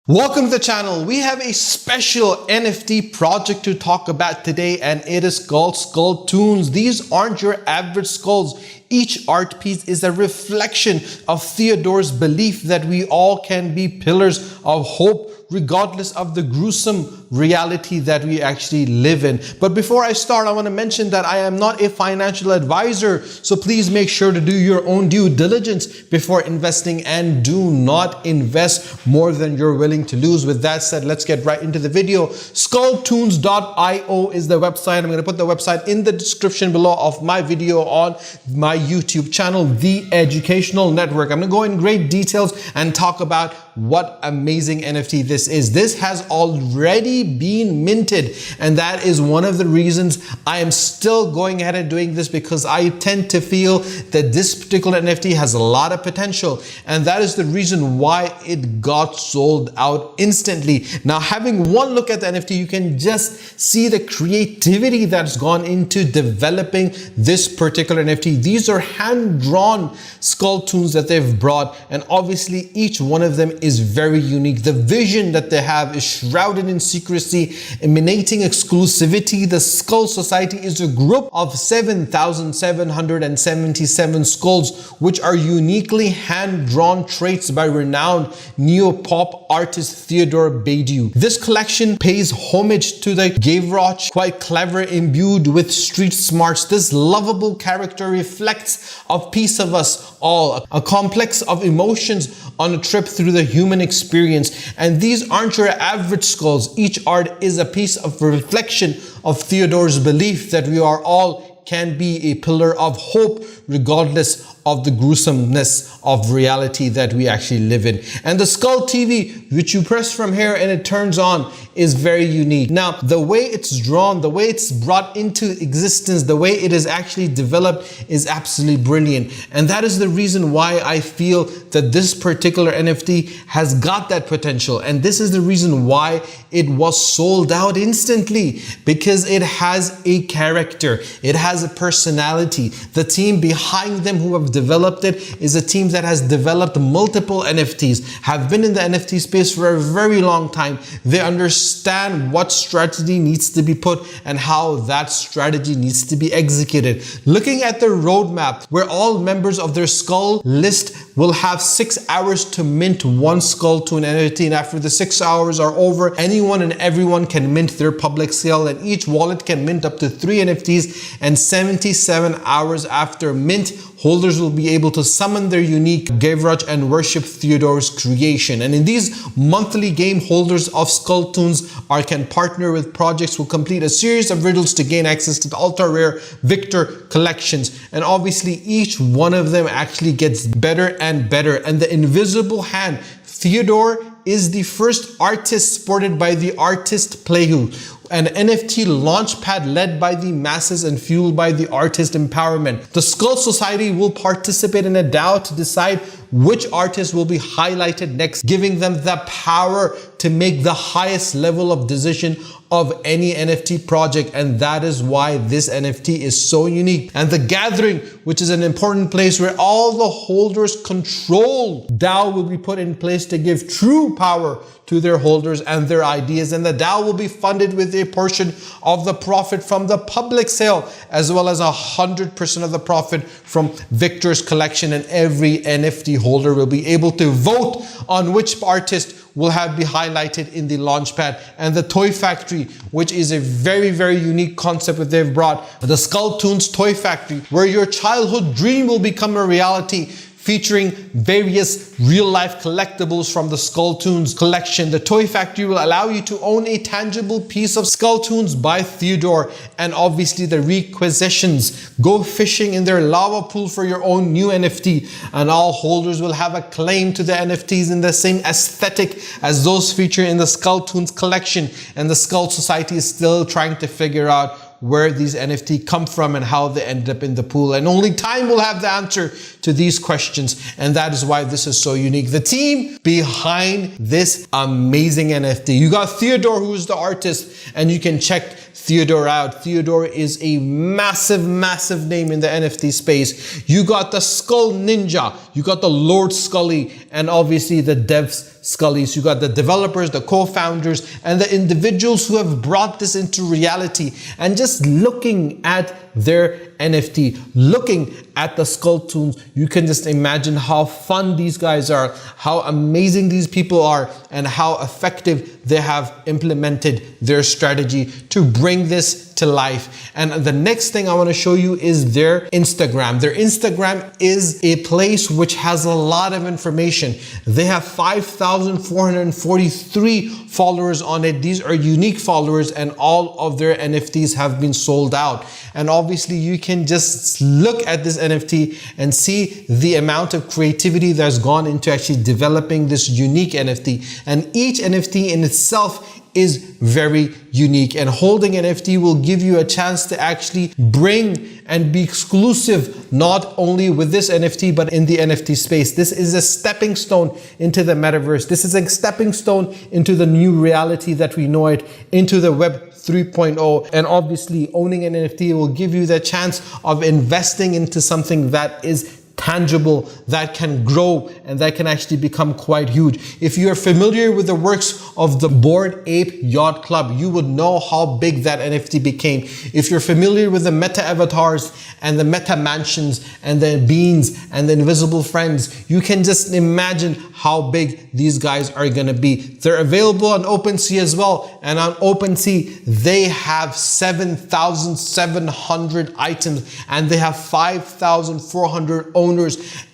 Welcome to the channel. We have a special NFT project to talk about today, and it is called SkullToons. These aren't your average skulls. Each art piece is a reflection of Theodoru's belief that we all can be pillars of hope regardless of the gruesome reality that we actually live in. But before I start, I want to mention that I am not a financial advisor, so please make sure to do your own due diligence before investing and do not invest more than you're willing to lose. With that said, let's get right into the video. SkullToons.io is the website. I'm going to put the website in the description below of my video on my YouTube channel, The Educational Network. I'm going to go in great details and talk about what amazing NFT this is. This has already been minted, and that is one of the reasons I am still going ahead and doing this, because I tend to feel that this particular NFT has a lot of potential, and that is the reason why it got sold out instantly. Now, having one look at the NFT, you can just see the creativity that's gone into developing this particular NFT. These are hand-drawn SkullToons that they've brought, and obviously each one of them is very unique. The vision that they have is shrouded in secrecy, emanating exclusivity. The Skull Society is a group of 7,777 skulls, which are uniquely hand-drawn traits by renowned neo-pop artist Theodoru NFTs. This collection pays homage to the Gavroche, quite clever, imbued with street smarts. This lovable character reflects a piece of us all, a complex of emotions on a trip through the human experience. And these aren't your average skulls. Each art is a piece of reflection of Theodoru's belief that we are all can be a pillar of hope regardless of the gruesomeness of reality that we actually live in. And the Skull TV, which you press from here and it turns on, is very unique. Now, the way it's drawn, the way it's brought into existence, the way it is actually developed is absolutely brilliant. And that is the reason why I feel that this particular NFT has got that potential. And this is the reason why it was sold out instantly, because it has a character, it has a personality. The team behind them who have developed it is a team that has developed multiple NFTs, have been in the NFT space for a very long time. They understand what strategy needs to be put and how that strategy needs to be executed. Looking at their roadmap, where all members of their Skull list will have 6 hours to mint one SkullToon NFT, and after the 6 hours are over, anyone and everyone can mint their public sale, and each wallet can mint up to 3 NFTs, and 77 hours after mint, holders will be able to summon their unique Gavroche and worship Theodoru's creation. And in these monthly game, holders of SkullToons can partner with projects who complete a series of riddles to gain access to the ultra rare Victor collections. And obviously each one of them actually gets better and better. And the invisible hand, Theodoru, is the first artist supported by the artist Playhu, an NFT launchpad led by the masses and fueled by the artist empowerment. The Skull Society will participate in a DAO to decide which artists will be highlighted next, giving them the power to make the highest level of decision of any NFT project. And that is why this NFT is so unique. And the gathering, which is an important place where all the holders control DAO, will be put in place to give true power to their holders and their ideas. And the DAO will be funded with a portion of the profit from the public sale, as well as 100% of the profit from Victor's collection. And every NFT holder will be able to vote on which artist will be highlighted in the launchpad. And the Toy Factory, which is a very, very unique concept that they've brought. The SkullToons Toy Factory, where your childhood dream will become a reality, featuring various real-life collectibles from the SkullToons collection. The Toy Factory will allow you to own a tangible piece of SkullToons by Theodoru, and obviously the requisitions. Go fishing in their lava pool for your own new NFT, and all holders will have a claim to the NFTs in the same aesthetic as those featured in the SkullToons collection. And the Skull Society is still trying to figure out where these NFT come from and how they ended up in the pool. And only time will have the answer to these questions. And that is why this is so unique. The team behind this amazing NFT. You got Theodoru, who's the artist, and you can check Theodoru out. Theodoru is a massive, massive name in the NFT space. You got the Skull Ninja, you got the Lord Scully, and obviously the devs Skullies. You got the developers, the co-founders, and the individuals who have brought this into reality. And just looking at their NFT, looking at the SkullToons, you can just imagine how fun these guys are, how amazing these people are, and how effective they have implemented their strategy to bring this to life. And the next thing I want to show you is their Instagram. Their Instagram is a place which has a lot of information. They have 5,443 followers on it. These are unique followers, and all of their NFTs have been sold out. And obviously you can just look at this NFT and see the amount of creativity that's gone into actually developing this unique NFT. And each NFT in itself is very unique, and holding an NFT will give you a chance to actually bring and be exclusive not only with this NFT but in the NFT space. This is a stepping stone into the metaverse. This is a stepping stone into the new reality that we know it, into the Web 3.0. And obviously owning an NFT will give you the chance of investing into something that is tangible, that can grow, and that can actually become quite huge. If you are familiar with the works of the Bored Ape Yacht Club, you would know how big that NFT became. If you're familiar with the meta avatars and the meta mansions and the beans and the invisible friends, you can just imagine how big these guys are gonna be. They're available on OpenSea as well, and on OpenSea they have 7,700 items, and they have 5,400 owners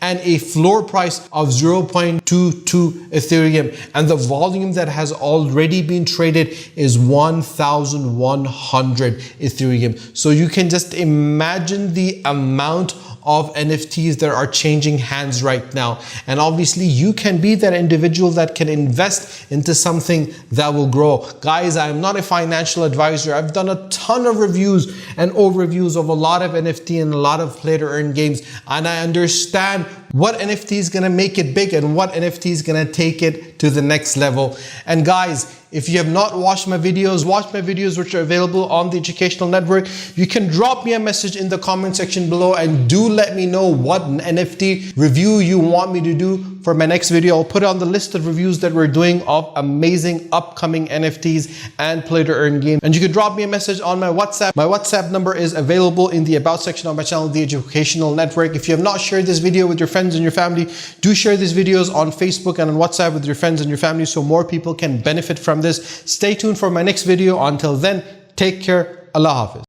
and a floor price of 0.22 Ethereum, and the volume that has already been traded is 1,100 Ethereum. So you can just imagine the amount of NFTs that are changing hands right now. And obviously you can be that individual that can invest into something that will grow. Guys, I'm not a financial advisor. I've done a ton of reviews and overviews of a lot of NFT and a lot of play to earn games, and I understand what NFT is gonna make it big and what NFT is gonna take it to the next level. And guys, if you have not watched my videos, watch my videos which are available on the Educational Network. You can drop me a message in the comment section below, and do let me know what NFT review you want me to do for my next video. I'll put it on the list of reviews that we're doing of amazing upcoming NFTs and play to earn games. And you can drop me a message on my WhatsApp. My WhatsApp number is available in the About section of my channel, The Educational Network. If you have not shared this video with your friends and your family, do share these videos on Facebook and on WhatsApp with your friends and your family so more people can benefit from this. Stay tuned for my next video. Until then, take care. Allah Hafiz.